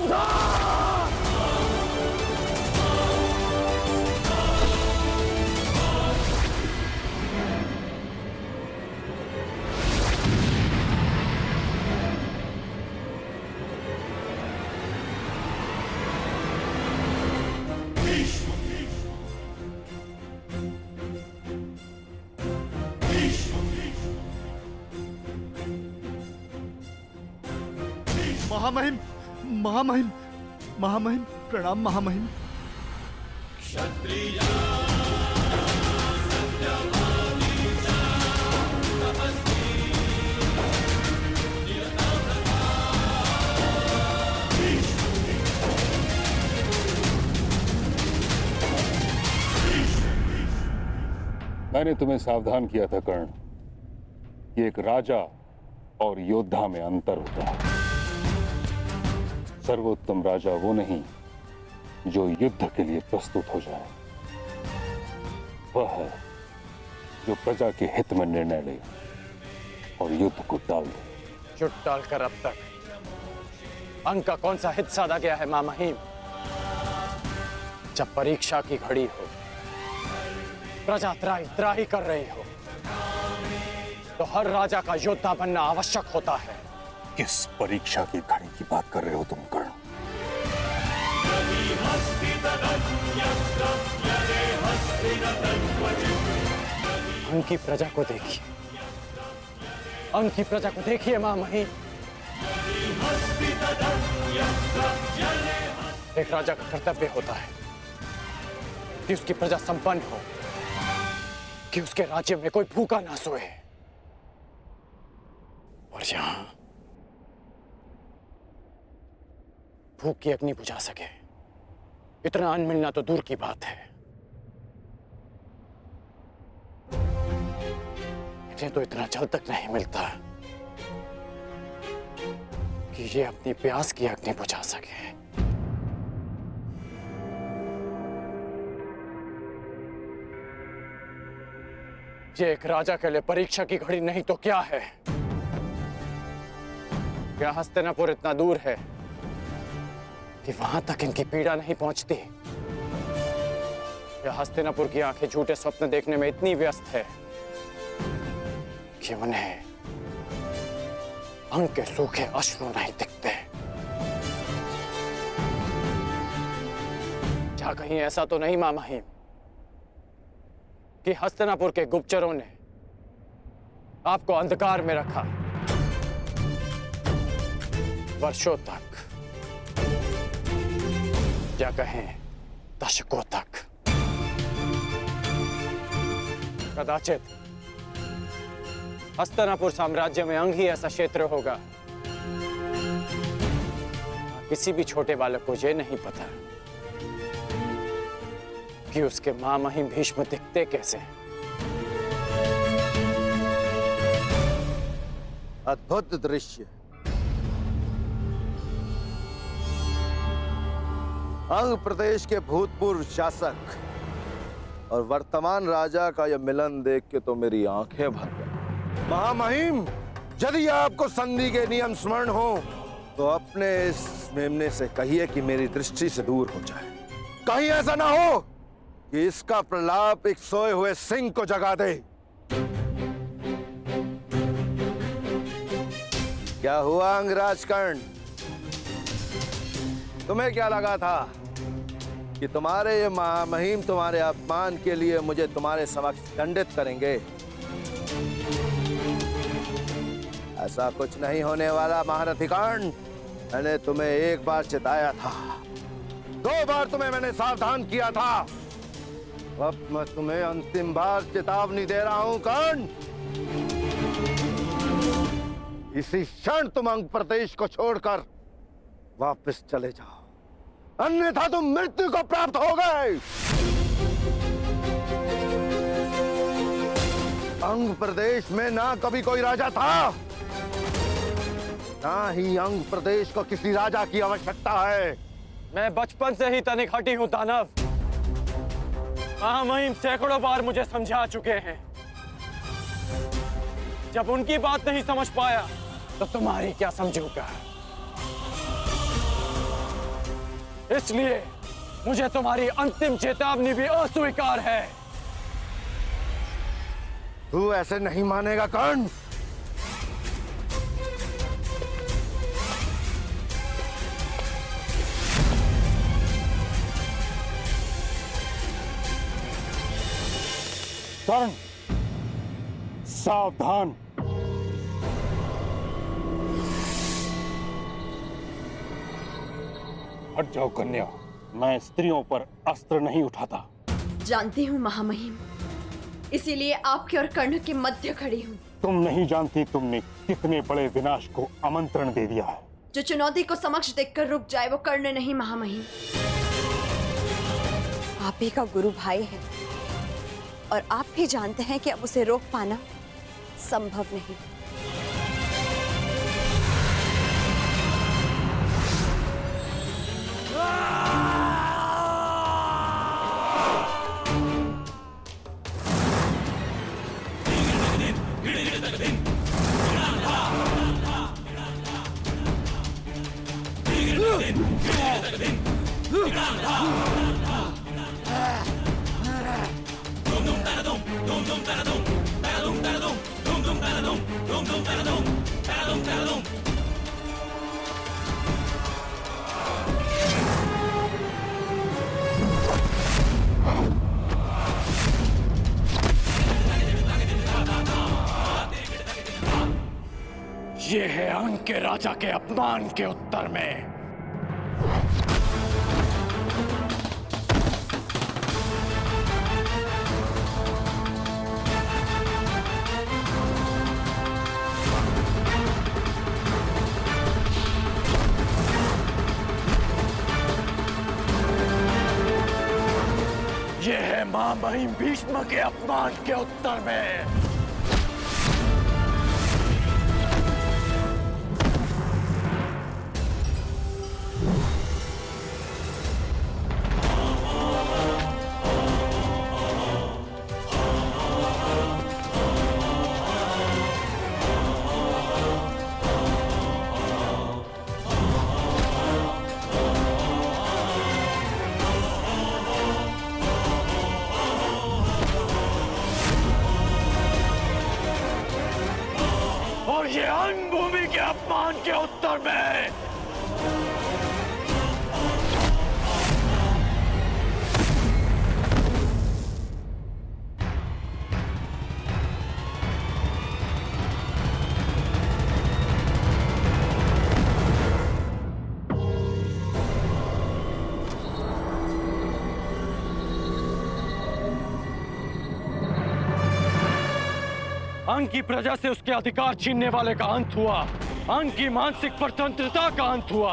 सावधान! महामहिम, महामहिम, महामहिम, प्रणाम महामहिम। क्षत्रिय मैंने तुम्हें सावधान किया था कर्ण कि एक राजा और योद्धा में अंतर होता है। सर्वोत्तम राजा वो नहीं जो युद्ध के लिए प्रस्तुत हो जाए, वह है जो प्रजा के हित में निर्णय ले और युद्ध को टाल दे। चुट टालकर अब तक अंग का कौन सा हित साधा गया है महामहिम? जब परीक्षा की घड़ी हो, प्रजा त्राही त्राही कर रही हो, तो हर राजा का योद्धा बनना आवश्यक होता है। किस परीक्षा की घड़ी की बात कर रहे हो तुम कर्ण? अंग की प्रजा को देखिए, अंग की प्रजा को देखिए महामहिम। एक राजा का कर्तव्य होता है कि उसकी प्रजा संपन्न हो, कि उसके राज्य में कोई भूखा ना सोए। और यहां भूख की अग्नि बुझा सके इतना अन्न मिलना तो दूर की बात है। इन्हें तो इतना जल तक नहीं मिलता कि ये अपनी प्यास की अग्नि बुझा सके। ये एक राजा के लिए परीक्षा की घड़ी नहीं तो क्या है? क्या हस्तिनापुर इतना दूर है कि वहां तक इनकी पीड़ा नहीं पहुंचती? या हस्तिनापुर की आंखें झूठे स्वप्न देखने में इतनी व्यस्त है कि उन्हें अंग के सूखे अश्रु नहीं दिखते? क्या कहीं ऐसा तो नहीं महामहिम कि हस्तिनापुर के गुप्तचरों ने आपको अंधकार में रखा वर्षों तक, या कहें दशकों तक? कदाचित हस्तिनापुर साम्राज्य में अंग ही ऐसा क्षेत्र होगा। किसी भी छोटे बालक को यह नहीं पता कि उसके महामहिम भीष्म दिखते कैसे। अद्भुत दृश्य। अंग प्रदेश के भूतपूर्व शासक और वर्तमान राजा का यह मिलन देख के तो मेरी आंखें भर गई। महामहिम, यदि आपको संधि के नियम स्मरण हो तो अपने इस मेमने से कहिए कि मेरी दृष्टि से दूर हो जाए। कहीं ऐसा ना हो कि इसका प्रलाप एक सोए हुए सिंह को जगा दे। क्या हुआ अंगराज कर्ण? तुम्हें क्या लगा था कि तुम्हारे ये महामहिम तुम्हारे अपमान के लिए मुझे तुम्हारे समक्ष दंडित करेंगे? ऐसा कुछ नहीं होने वाला महारथी कर्ण। मैंने तुम्हें एक बार चिताया था, 2 बार तुम्हें मैंने सावधान किया था, अब मैं तुम्हें अंतिम बार चेतावनी दे रहा हूं कर्ण। इसी क्षण तुम अंग प्रदेश को छोड़कर वापस चले जाओ, अन्यथा तुम मृत्यु को प्राप्त हो गए। अंग प्रदेश में ना कभी कोई राजा था, ना ही अंग प्रदेश को किसी राजा की आवश्यकता है। मैं बचपन से ही तनिक हटी हूं दानव। महामहिम सैकड़ों बार मुझे समझा चुके हैं। जब उनकी बात नहीं समझ पाया तो तुम्हारी क्या समझूंगा? इसलिए मुझे तुम्हारी अंतिम चेतावनी भी अस्वीकार है। तू ऐसे नहीं मानेगा कर्ण। कर्ण, सावधान। हट जाओ कन्या, मैं स्त्रियों पर अस्त्र नहीं उठाता। जानती हूँ महामहिम, इसीलिए आपके और कर्ण के मध्य खड़ी हूँ। तुम नहीं जानती तुमने कितने बड़े विनाश को आमंत्रण दे दिया है। जो चुनौती को समक्ष देखकर रुक जाए वो कर्ण नहीं महामहिम। आप ही का गुरु भाई है और आप भी जानते हैं कि अब उसे रोक पाना संभव नहीं। ये है अंग के राजा के अपमान के उत्तर में। ये है महामहिम भीष्म के अपमान के उत्तर में। और ये अंग भूमि के अपमान के उत्तर में। अंग की प्रजा से उसके अधिकार छीनने वाले का अंत हुआ। अंग की मानसिक स्वतंत्रता का अंत हुआ।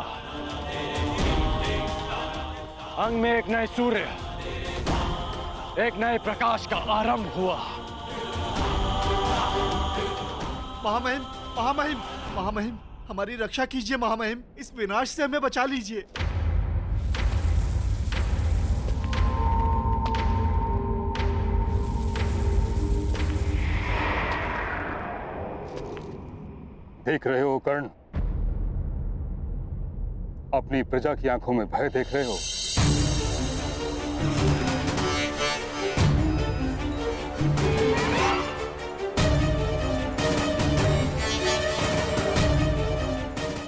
अंग में एक नए सूर्य, एक नए प्रकाश का आरंभ हुआ। महामहिम, महामहिम, महामहिम, हमारी रक्षा कीजिए महामहिम, इस विनाश से हमें बचा लीजिए। देख रहे हो कर्ण, अपनी प्रजा की आंखों में भय देख रहे हो।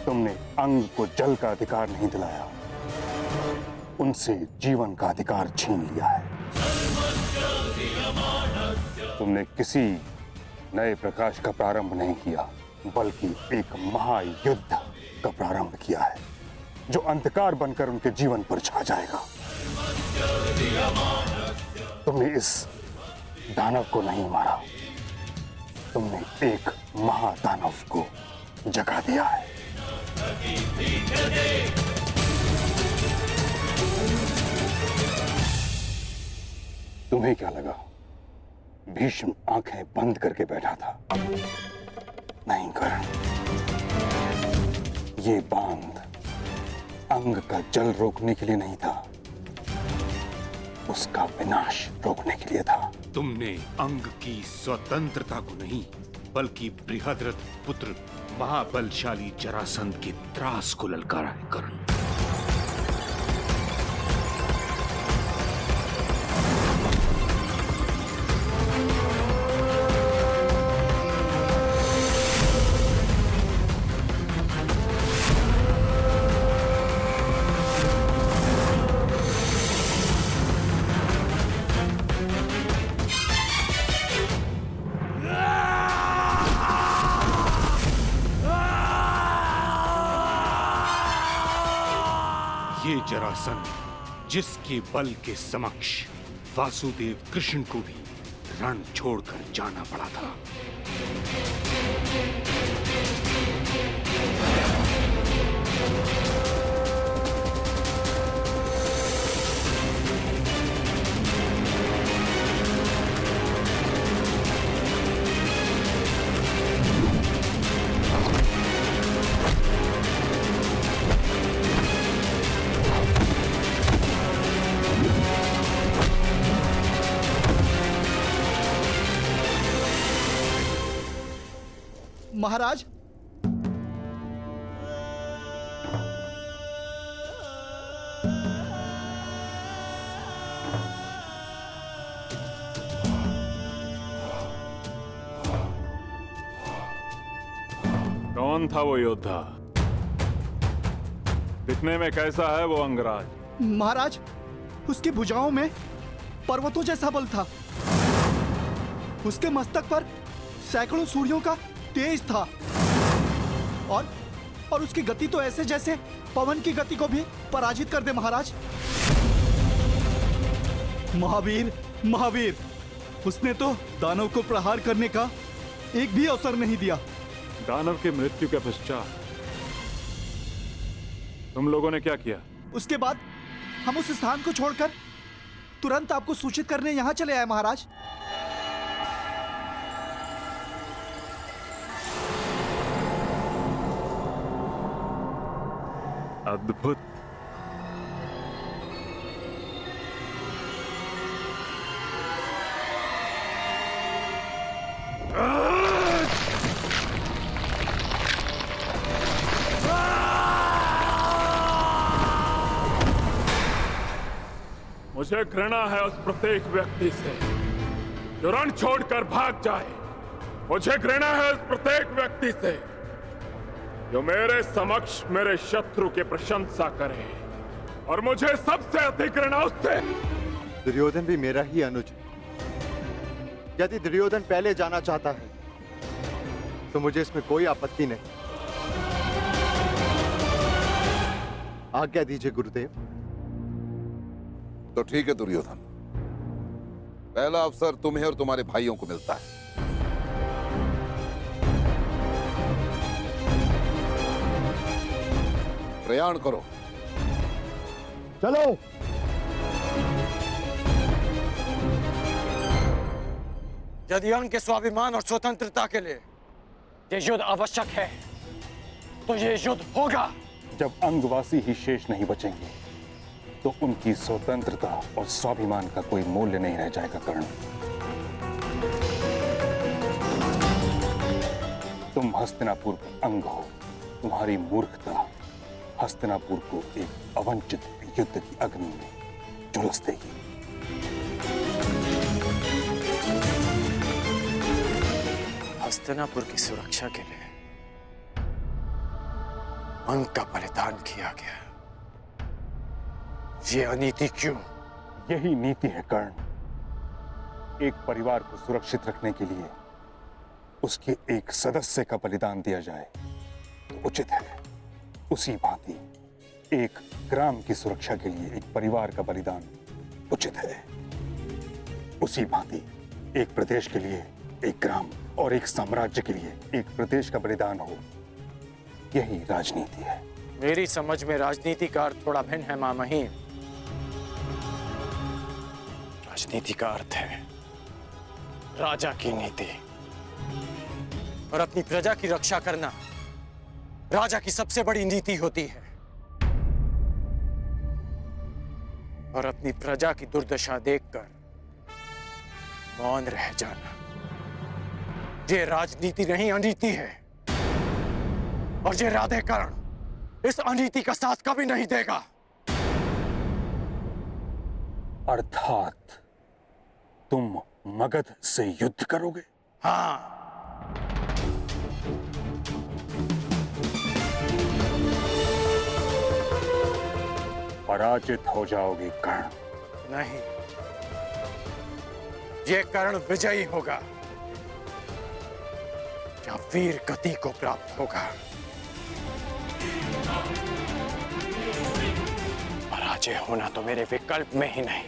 तुमने अंग को जल का अधिकार नहीं दिलाया, उनसे जीवन का अधिकार छीन लिया है। तुमने किसी नए प्रकाश का प्रारंभ नहीं किया, बल्कि एक महायुद्ध का प्रारंभ किया है जो अंधकार बनकर उनके जीवन पर छा जाएगा। तुमने इस दानव को नहीं मारा, तुमने एक महादानव को जगा दिया है। तुम्हें क्या लगा भीष्म आंखें बंद करके बैठा था? नहीं कर्ण, ये बांध अंग का जल रोकने के लिए नहीं था, उसका विनाश रोकने के लिए था। तुमने अंग की स्वतंत्रता को नहीं, बल्कि बृहद्रथ पुत्र महाबलशाली जरासंध के त्रास को ललकारा है कर्ण। ये जरासंध, जिसके बल के समक्ष वासुदेव कृष्ण को भी रण छोड़कर जाना पड़ा था। महाराज, कौन था वो योद्धा? दिखने में कैसा है वो अंगराज? महाराज, उसकी भुजाओं में पर्वतों जैसा बल था। उसके मस्तक पर सैकड़ों सूर्यों का तेज था और उसकी गति तो ऐसे जैसे पवन की गति को भी पराजित कर दे। महाराज, महावीर, महावीर, उसने तो दानव को प्रहार करने का एक भी अवसर नहीं दिया। दानव के मृत्यु के पश्चात तुम लोगों ने क्या किया? उसके बाद हम उस स्थान को छोड़कर तुरंत आपको सूचित करने यहाँ चले आए। महाराज, अद्भुत। मुझे घृणा है उस प्रत्येक व्यक्ति से जो रण छोड़कर भाग जाए। मुझे घृणा है उस प्रत्येक व्यक्ति से जो मेरे समक्ष मेरे शत्रु की प्रशंसा करे, और मुझे सबसे अधिक घृणा उससे। दुर्योधन भी मेरा ही अनुज है। यदि दुर्योधन पहले जाना चाहता है तो मुझे इसमें कोई आपत्ति नहीं। आज्ञा दीजिए गुरुदेव। तो ठीक है दुर्योधन, पहला अवसर तुम्हें और तुम्हारे भाइयों को मिलता है। प्रयाण करो। चलो। यदि अंग के स्वाभिमान और स्वतंत्रता के लिए ये युद्ध आवश्यक है तो ये युद्ध होगा। जब अंगवासी ही शेष नहीं बचेंगे तो उनकी स्वतंत्रता और स्वाभिमान का कोई मूल्य नहीं रह जाएगा। कर्ण, तुम हस्तिनापुर का अंग हो। तुम्हारी मूर्खता हस्तिनापुर को एक अवंचित युद्ध की अग्नि में झुलस देगी। हस्तिनापुर की सुरक्षा के लिए अंग का बलिदान किया गया। ये अनीति क्यों? यही नीति है कर्ण। एक परिवार को सुरक्षित रखने के लिए उसके एक सदस्य का बलिदान दिया जाए तो उचित है। उसी भांति एक ग्राम की सुरक्षा के लिए एक परिवार का बलिदान उचित है। उसी भांति एक प्रदेश के लिए एक ग्राम और एक साम्राज्य के लिए एक प्रदेश का बलिदान हो, यही राजनीति है। मेरी समझ में राजनीति का अर्थ थोड़ा भिन्न है मामहीन। राजनीति का अर्थ है राजा की नीति, और अपनी प्रजा की रक्षा करना राजा की सबसे बड़ी नीति होती है। और अपनी प्रजा की दुर्दशा देखकर मौन रह जाना, ये राजनीति नहीं अनीति है। और ये राधे कर्ण इस अनीति का साथ कभी नहीं देगा। अर्थात तुम मगध से युद्ध करोगे? हाँ, पराजित हो जाओगे कर्ण। नहीं, ये कर्ण विजयी होगा या वीर गति को प्राप्त होगा। बचे होना तो मेरे विकल्प में ही नहीं।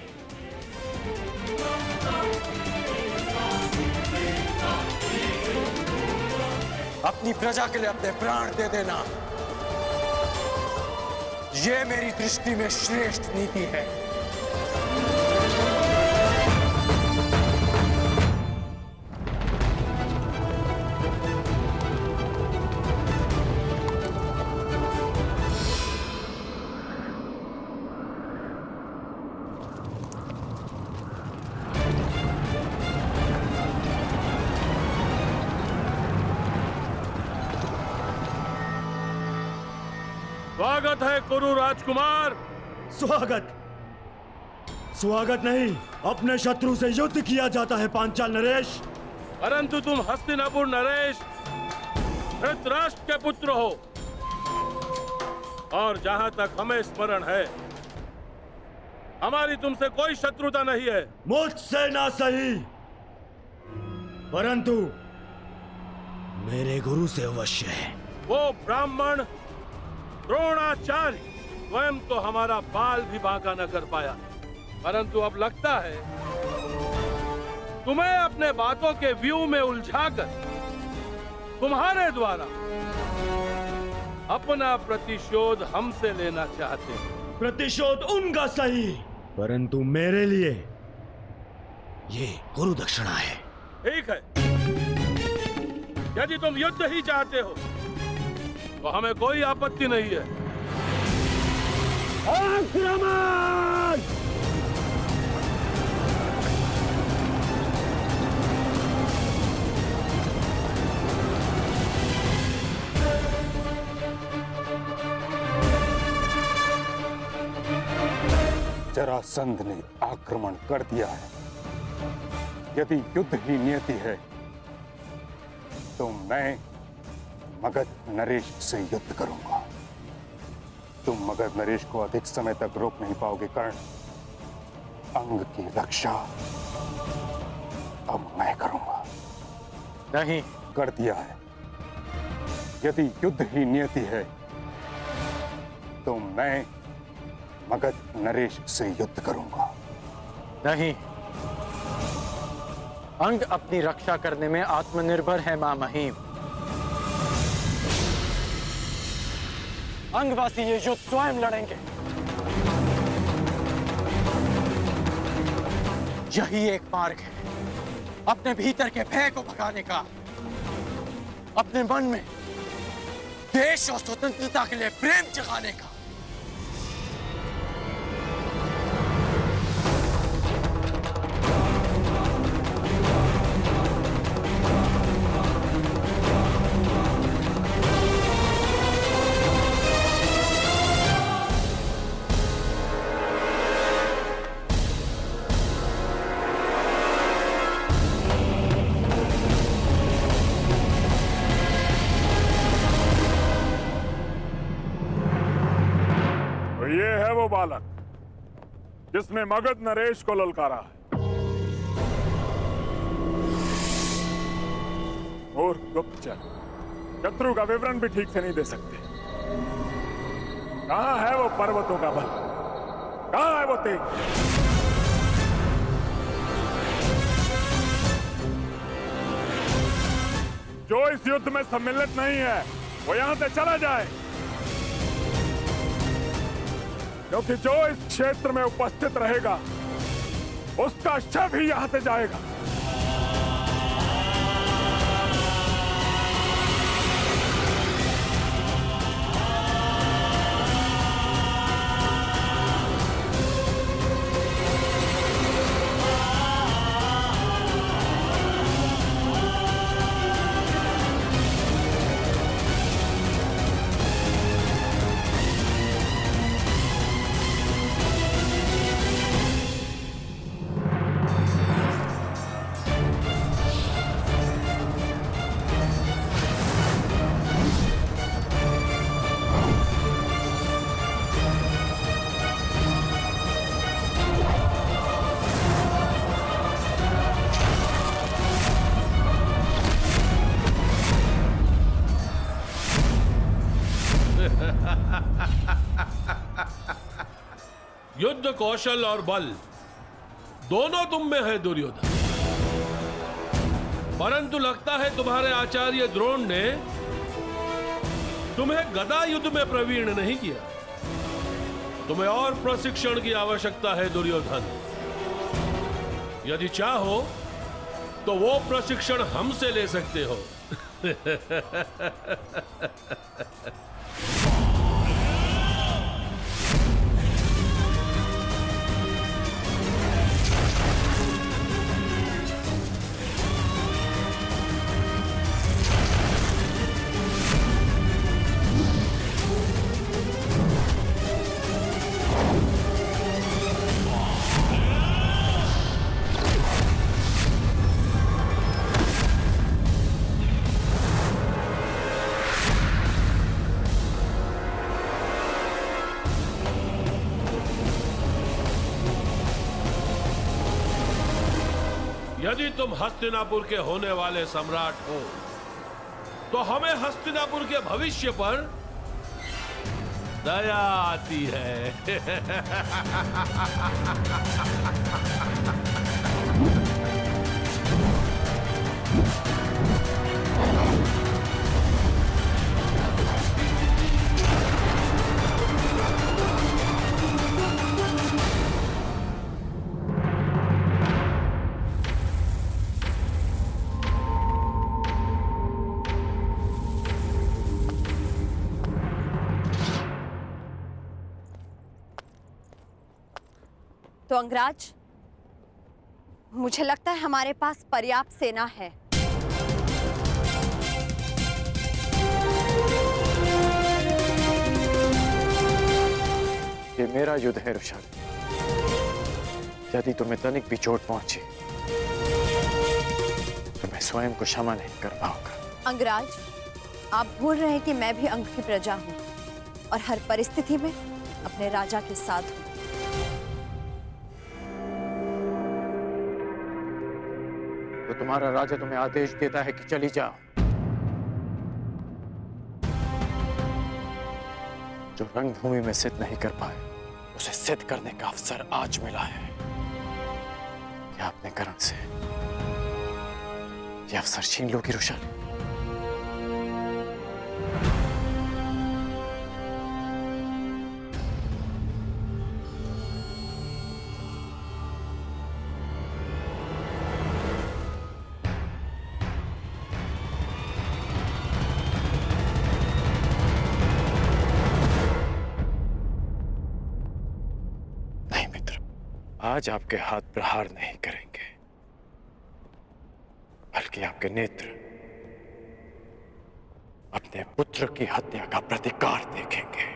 अपनी प्रजा के लिए अपने प्राण दे देना, ये मेरी दृष्टि में श्रेष्ठ नीति है। स्वागत है कुरु राजकुमार। स्वागत स्वागत नहीं, अपने शत्रु से युद्ध किया जाता है पांचाल नरेश। परंतु तुम हस्तिनापुर नरेश धृतराष्ट्र के पुत्र हो, और जहां तक हमें स्मरण है हमारी तुमसे कोई शत्रुता नहीं है। मुझसे ना सही, परंतु मेरे गुरु से अवश्य है। वो ब्राह्मण द्रोणाचार्य स्वयं तो हमारा बाल भी बांका न कर पाया, परंतु अब लगता है तुम्हें अपने बातों के व्यू में उलझाकर तुम्हारे द्वारा अपना प्रतिशोध हमसे लेना चाहते हैं। प्रतिशोध उनका सही, परंतु मेरे लिए ये गुरु दक्षिणा है। ठीक है, यदि तुम युद्ध ही चाहते हो तो हमें कोई आपत्ति नहीं है। आक्रमण! जरासंध ने आक्रमण कर दिया है। यदि युद्ध ही नियति है तो मैं मगध नरेश से युद्ध करूंगा। तुम मगध नरेश को अधिक समय तक रोक नहीं पाओगे कर्ण। अंग की रक्षा अब मैं करूंगा। नहीं, कर दिया है। यदि युद्ध ही नियति है तो मैं मगध नरेश से युद्ध करूंगा। नहीं, अंग अपनी रक्षा करने में आत्मनिर्भर है महामहिम। अंगवासी ये युद्ध स्वयं लड़ेंगे। यही एक मार्ग है अपने भीतर के भय को भगाने का, अपने मन में देश और स्वतंत्रता के लिए प्रेम जगाने का। बालक जिसने मगध नरेश को ललकारा है, और गुप्तचर शत्रु का विवरण भी ठीक से नहीं दे सकते। कहां है वो पर्वतों का बल? कहां है वो तेज? जो इस युद्ध में सम्मिलित नहीं है वो यहां से चला जाए, क्योंकि जो इस क्षेत्र में उपस्थित रहेगा उसका शव ही यहां से जाएगा। युद्ध कौशल और बल दोनों तुम में है दुर्योधन, परंतु लगता है तुम्हारे आचार्य द्रोण ने तुम्हें गदा युद्ध में प्रवीण नहीं किया। तुम्हें और प्रशिक्षण की आवश्यकता है दुर्योधन। यदि चाहो तो वो प्रशिक्षण हमसे ले सकते हो। यदि तुम हस्तिनापुर के होने वाले सम्राट हो तो हमें हस्तिनापुर के भविष्य पर दया आती है। तो अंगराज, मुझे लगता है हमारे पास पर्याप्त सेना है। ये मेरा युद्ध है ऋषाली। यदि तुम्हें तनिक भी चोट पहुंची तो मैं स्वयं को क्षमा नहीं कर पाऊंगा। अंगराज, आप भूल रहे हैं कि मैं भी अंग की प्रजा हूं और हर परिस्थिति में अपने राजा के साथ हूं। तो तुम्हारा राजा तुम्हें आदेश देता है कि चली जाओ। जो रणभूमि में सिद्ध नहीं कर पाए उसे सिद्ध करने का अवसर आज मिला है। क्या अपने कर्म से ये अवसर छीन लोगी ऋषाली? आज आपके हाथ प्रहार नहीं करेंगे, बल्कि आपके नेत्र अपने पुत्र की हत्या का प्रतिकार देखेंगे।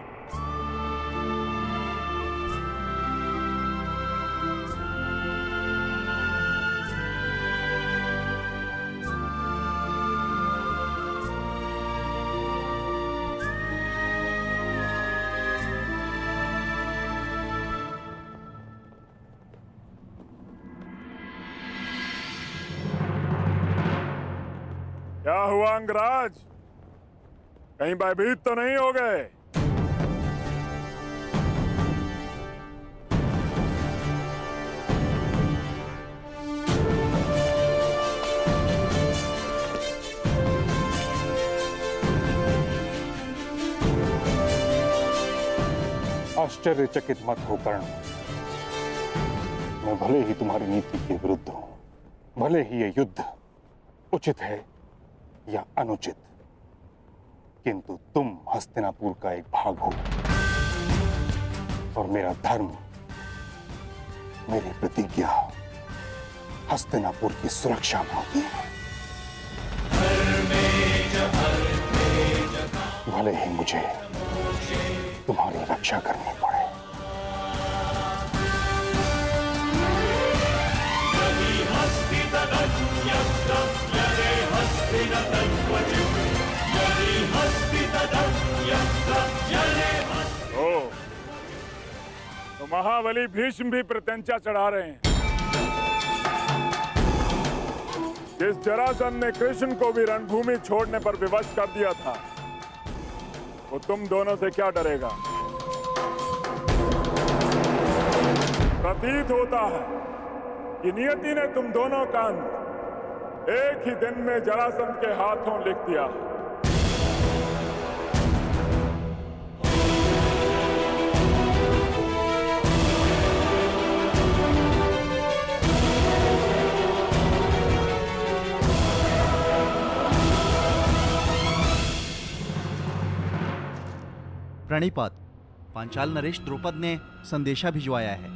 क्या हुआ अंगराज? कहीं भयभीत तो नहीं हो गए? आश्चर्यचकित मत हो कर्ण। मैं भले ही तुम्हारी नीति के विरुद्ध हूं, भले ही ये युद्ध उचित है या अनुचित, किंतु तुम हस्तिनापुर का एक भाग हो और मेरा धर्म, मेरी प्रतिज्ञा हस्तिनापुर की सुरक्षा में होती है। भले ही मुझे तुम्हारी रक्षा करनी पड़े। तो महाबली भीष्म भी प्रत्यंचा चढ़ा रहे हैं। जिस जरासंध ने कृष्ण को भी रणभूमि छोड़ने पर विवश कर दिया था, वो तुम दोनों से क्या डरेगा? प्रतीत होता है कि नियति ने तुम दोनों का अंत एक ही दिन में जरासंध के हाथों लिख दिया है। प्रणिपात, पांचाल नरेश द्रुपद ने संदेशा भिजवाया है।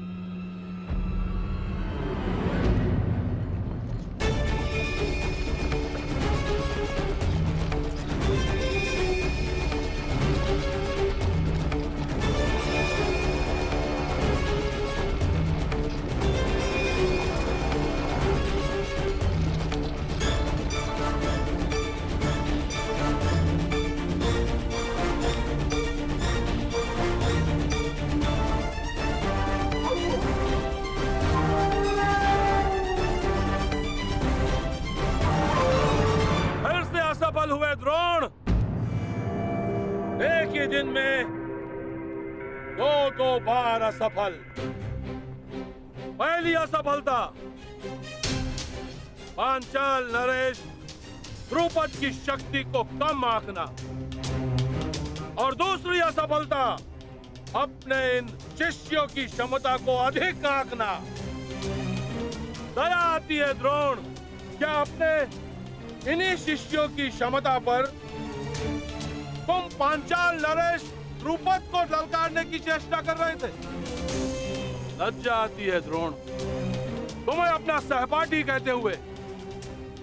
हुए द्रोण, एक ही दिन में दो बार असफल। पहली असफलता पांचाल नरेश द्रुपद की शक्ति को कम आंकना, और दूसरी असफलता अपने इन शिष्यों की क्षमता को अधिक आंकना। दया आती है द्रोण, क्या अपने इन्हीं शिष्यों की क्षमता पर तुम पांचाल नरेश द्रुपद को ललकारने की चेष्टा कर रहे थे? लज्जा आती है द्रोण, तुम्हें अपना सहपाठी कहते हुए।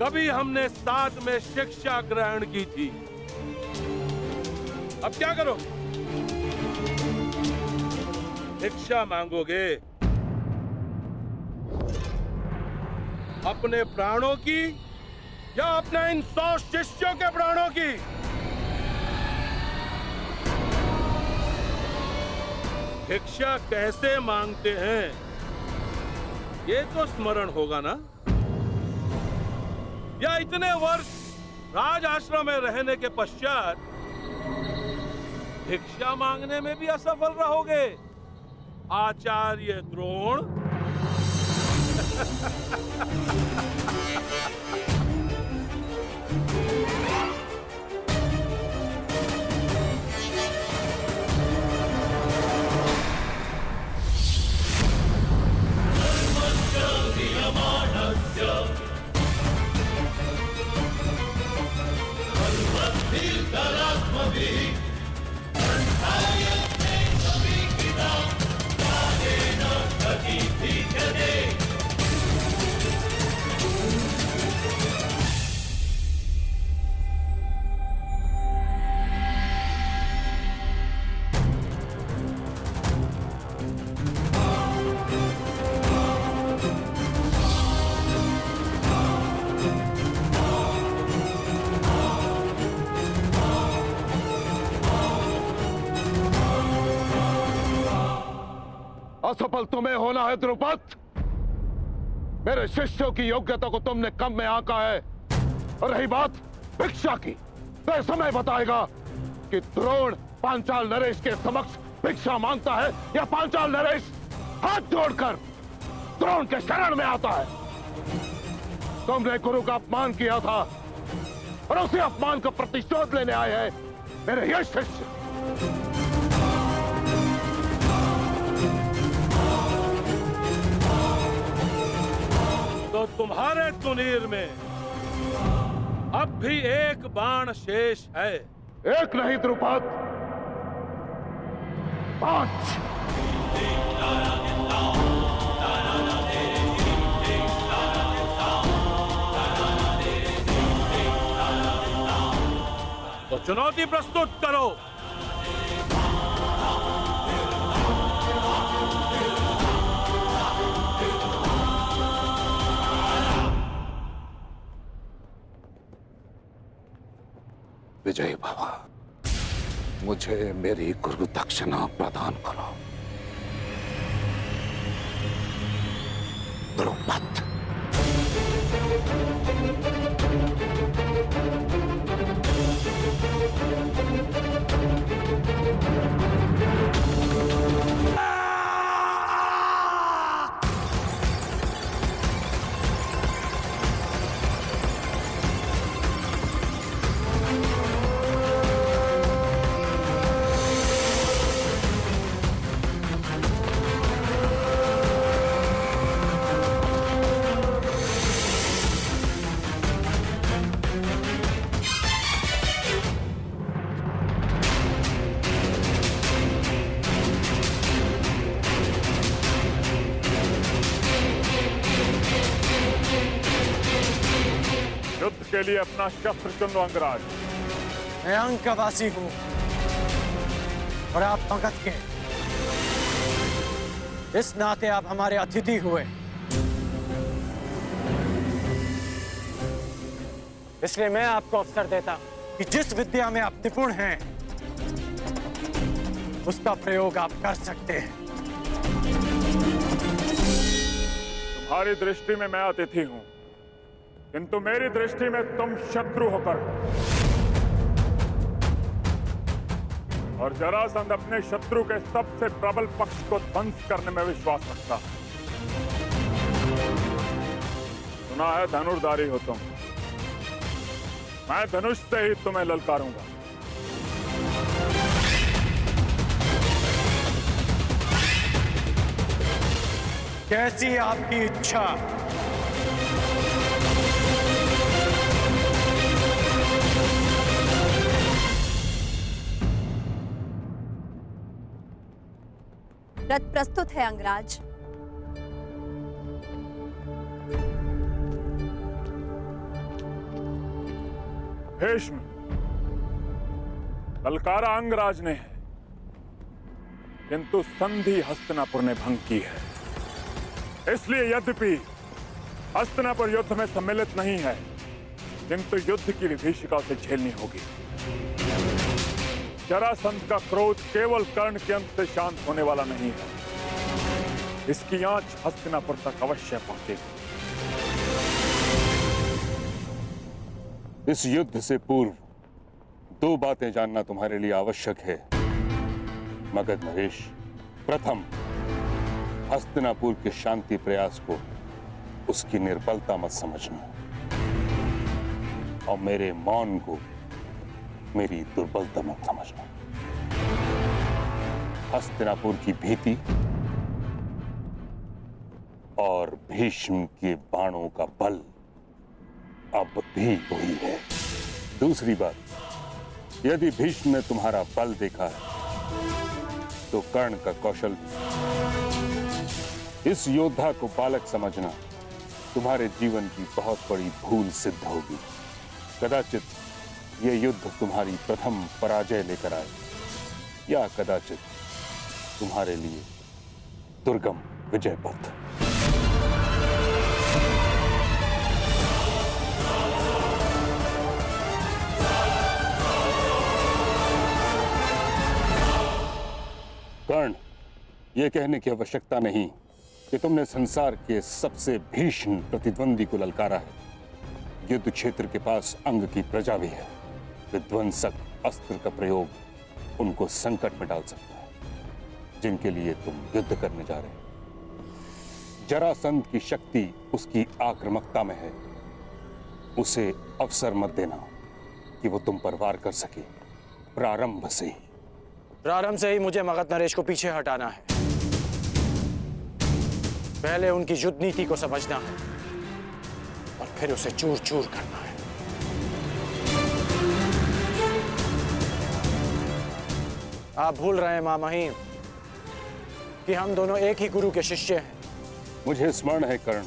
कभी हमने साथ में शिक्षा ग्रहण की थी, अब क्या करो? भिक्षा मांगोगे? अपने प्राणों की या अपने इन 100 शिष्यों के प्राणों की? भिक्षा कैसे मांगते हैं ये तो स्मरण होगा ना? या इतने वर्ष राज आश्रम में रहने के पश्चात भिक्षा मांगने में भी असफल रहोगे आचार्य द्रोण? असफल तुम्हें होना है द्रुपद। मेरे शिष्यों की योग्यता को तुमने कम में आंका है। और रही बात भिक्षा की, तो समय बताएगा कि द्रोण पांचाल नरेश के समक्ष भिक्षा मांगता है या पांचाल नरेश हाथ जोड़कर द्रोण के शरण में आता है। तुमने गुरु का अपमान किया था और उसी अपमान का प्रतिशोध लेने आए हैं मेरे ये शिष्य। तो तुम्हारे तुनीर में अब भी एक बाण शेष है। एक नहीं द्रुपद, 5। तो चुनौती प्रस्तुत करो। विजय बाबा, मुझे मेरी गुरु दक्षिणा प्रदान करो। द्रुपद। के लिए अपना शस्त्र चुन लो अंगराज। मैं अंग का वासी हूं और आप मगध के। इस नाते आप हमारे अतिथि हुए, इसलिए मैं आपको अवसर देता हूं कि जिस विद्या में आप निपुण हैं उसका प्रयोग आप कर सकते हैं। तुम्हारी दृष्टि में मैं अतिथि हूं, किंतु मेरी दृष्टि में तुम शत्रु होकर, और जरासंध अपने शत्रु के सबसे प्रबल पक्ष को ध्वंस करने में विश्वास रखता है। सुना है धनुर्धारी हो तुम, मैं धनुष से ही तुम्हें ललकारूंगा। कैसी आपकी इच्छा। रथ प्रस्तुत है अंगराज। भीष्म, ललकारा अंगराज ने है, किंतु संधि हस्तिनापुर ने भंग की है। इसलिए यद्यपि हस्तिनापुर युद्ध में सम्मिलित नहीं है, किंतु युद्ध की विभीषिका से झेलनी होगी। जरासंध का क्रोध केवल कर्ण के अंत से शांत होने वाला नहीं है, इसकी आंच हस्तिनापुर तक अवश्य पहुंचेगी। इस युद्ध से पूर्व दो बातें जानना तुम्हारे लिए आवश्यक है मगध नरेश। प्रथम, हस्तिनापुर के शांति प्रयास को उसकी निर्बलता मत समझना, और मेरे मौन को मेरी दुर्बलता मत समझना। हस्तिनापुर की भीति और भीष्म के बाणों का बल अब भी वही है। दूसरी बात, यदि भीष्म ने तुम्हारा बल देखा है तो कर्ण का कौशल भी। इस योद्धा को बालक समझना तुम्हारे जीवन की बहुत बड़ी भूल सिद्ध होगी। कदाचित यह युद्ध तुम्हारी प्रथम पराजय लेकर आए, या कदाचित तुम्हारे लिए दुर्गम विजय पथ। कर्ण, यह कहने की आवश्यकता नहीं कि तुमने संसार के सबसे भीषण प्रतिद्वंदी को ललकारा है। युद्ध क्षेत्र के पास अंग की प्रजा भी है। विध्वंसक अस्त्र का प्रयोग उनको संकट में डाल सकता है जिनके लिए तुम युद्ध करने जा रहे हो। जरासंध की शक्ति उसकी आक्रामकता में है। उसे अवसर मत देना कि वो तुम पर वार कर सके। प्रारंभ से ही मुझे मगध नरेश को पीछे हटाना है। पहले उनकी युद्ध नीति को समझना है और फिर उसे चूर चूर करना है। आप भूल रहे हैं महामहिम कि हम दोनों एक ही गुरु के शिष्य हैं। मुझे स्मरण है कर्ण,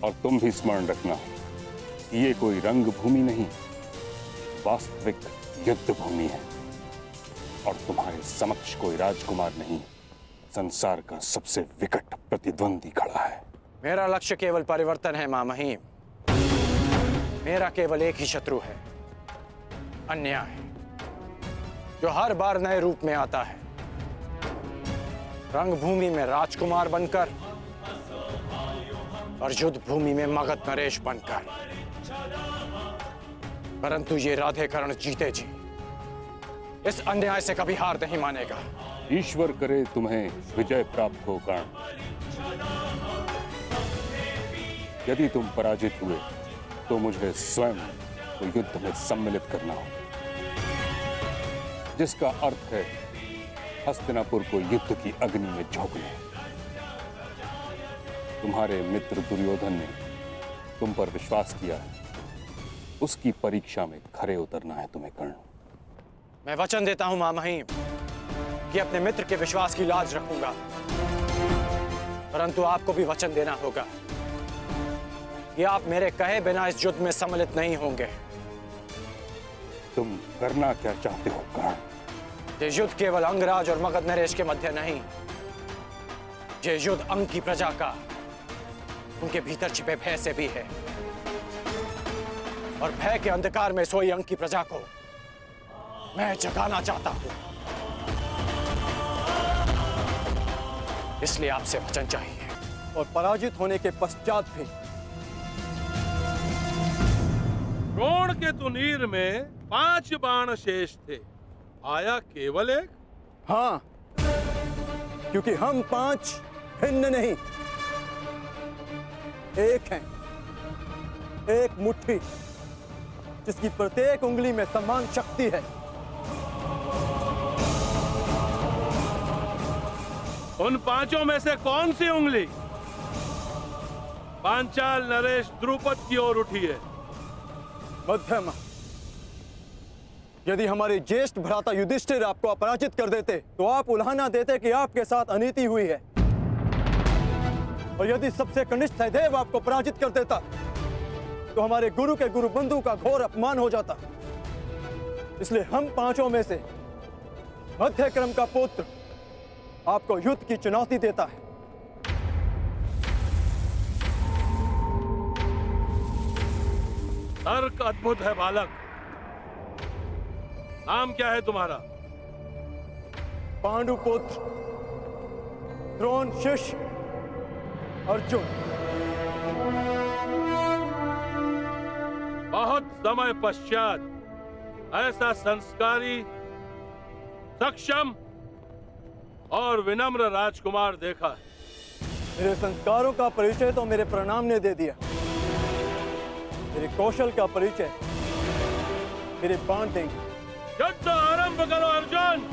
और तुम भी स्मरण रखना, ये कोई रंग भूमि नहीं, वास्तविक युद्ध भूमि है। और तुम्हारे समक्ष कोई राजकुमार नहीं, संसार का सबसे विकट प्रतिद्वंदी खड़ा है। मेरा लक्ष्य केवल परिवर्तन है महामहिम। मेरा केवल एक ही शत्रु है, अन्याय, जो हर बार नए रूप में आता है। रंगभूमि में राजकुमार बनकर और युद्ध भूमि में मगध नरेश बनकर। परंतु ये राधेकरण जीते जी इस अन्याय से कभी हार नहीं मानेगा। ईश्वर करे तुम्हें विजय प्राप्त हो कर्ण। यदि तुम पराजित हुए तो मुझे स्वयं को युद्ध में सम्मिलित करना हो, जिसका अर्थ है हस्तिनापुर को युद्ध की अग्नि में झोंकना। तुम्हारे मित्र दुर्योधन ने तुम पर विश्वास किया है, उसकी परीक्षा में खरे उतरना है तुम्हें कर्ण। मैं वचन देता हूं महामहिम कि अपने मित्र के विश्वास की लाज रखूंगा, परंतु आपको भी वचन देना होगा कि आप मेरे कहे बिना इस युद्ध में सम्मिलित नहीं होंगे। तुम करना क्या चाहते हो कर्ण? ये युद्ध केवल अंगराज और मगध नरेश के मध्य नहीं, ये युद्ध अंग की प्रजा का, उनके भीतर छिपे भय से भी है। और भय के अंधकार में सोई अंग की प्रजा को मैं जगाना चाहता हूं। इसलिए आपसे वचन चाहिए। और पराजित होने के पश्चात भी द्रोण के तुनीर में 5 बाण शेष थे, आया केवल एक। हाँ, क्योंकि हम 5 भिन्न नहीं, एक हैं, एक मुट्ठी जिसकी प्रत्येक उंगली में समान शक्ति है। उन 5 में से कौन सी उंगली पांचाल नरेश द्रुपद की ओर उठी है? मध्यमा। यदि हमारे ज्येष्ठ भ्राता युधिष्ठिर आपको अपराजित कर देते तो आप उल्हाना देते कि आपके साथ अनीति हुई है, और यदि सबसे कनिष्ठ सहदेव आपको पराजित कर देता तो हमारे गुरु के गुरु बंधु का घोर अपमान हो जाता। इसलिए हम 5 में से मध्य क्रम का पुत्र आपको युद्ध की चुनौती देता है। तर्क अद्भुत है बालक। नाम क्या है तुम्हारा? पांडुपुत्र द्रोण शिष्य अर्जुन। बहुत समय पश्चात ऐसा संस्कारी, सक्षम और विनम्र राजकुमार देखा है। मेरे संस्कारों का परिचय तो मेरे प्रणाम ने दे दिया, मेरे कौशल का परिचय मेरे बाण देंगे। युद्ध आरंभ करो अर्जुन।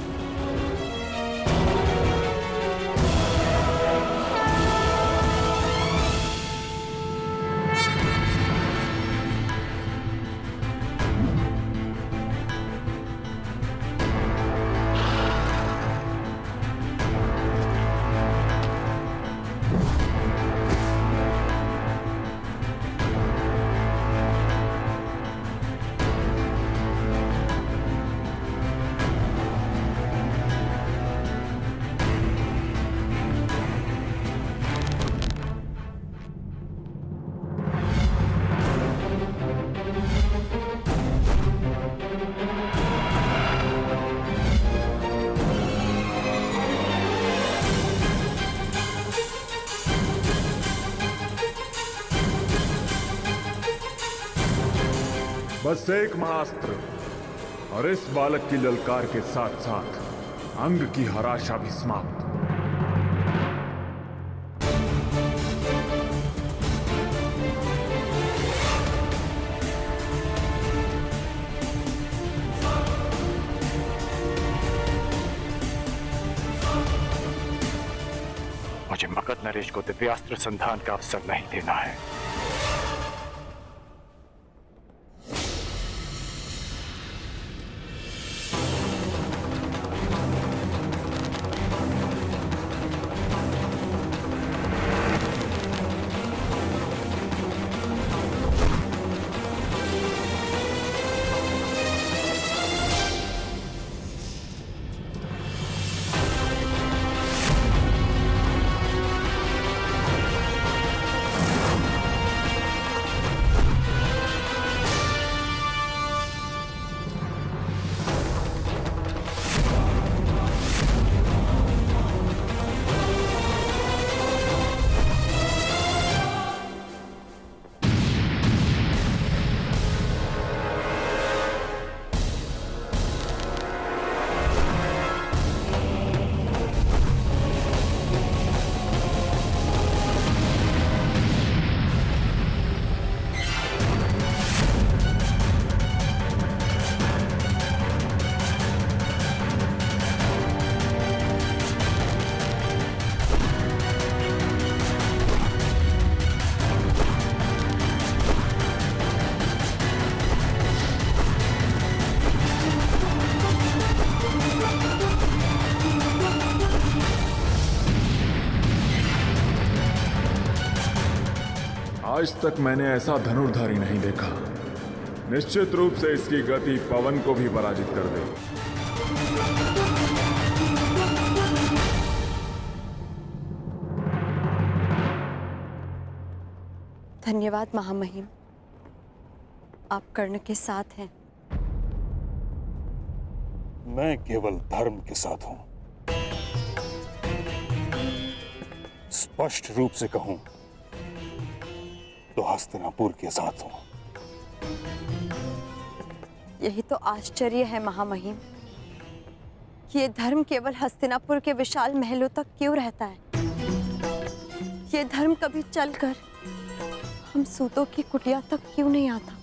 बस एक महाअस्त्र और इस बालक की ललकार के साथ साथ अंग की हराशा भी समाप्त। मुझे मगध नरेश को दिव्यास्त्र संधान का अवसर नहीं देना है। आज तक मैंने ऐसा धनुर्धारी नहीं देखा। निश्चित रूप से इसकी गति पवन को भी पराजित कर दे। धन्यवाद महामहिम, आप कर्ण के साथ हैं। मैं केवल धर्म के साथ हूं। स्पष्ट रूप से कहूं तो हस्तिनापुर के साथ हूं। यही तो आश्चर्य है महामहिम कि ये धर्म केवल हस्तिनापुर के विशाल महलों तक क्यों रहता है। ये धर्म कभी चलकर हम सूतों की कुटिया तक क्यों नहीं आता।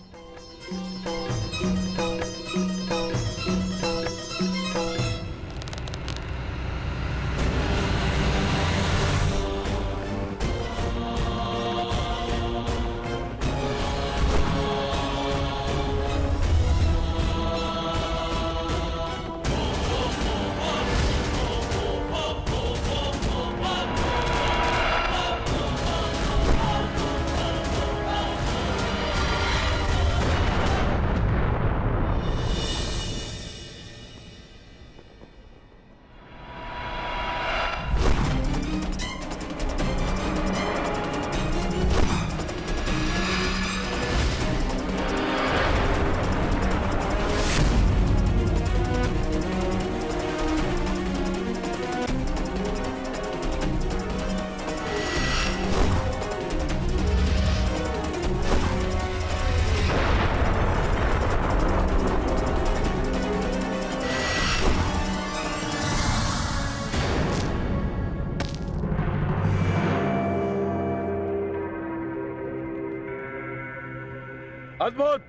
अद्भुत,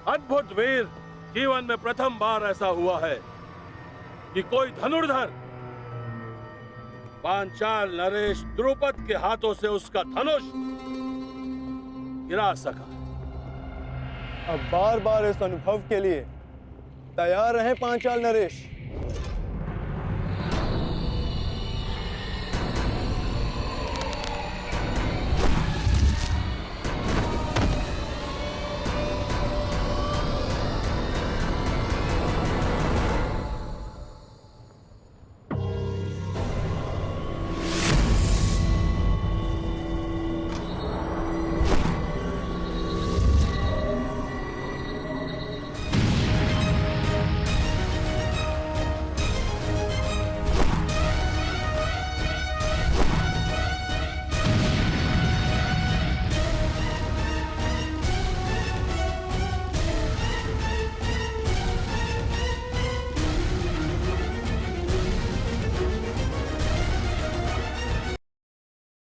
अद्भुत वीर। जीवन में प्रथम बार ऐसा हुआ है कि कोई धनुर्धर पांचाल नरेश द्रुपद के हाथों से उसका धनुष गिरा सका। अब बार बार इस अनुभव के लिए तैयार रहे पांचाल नरेश।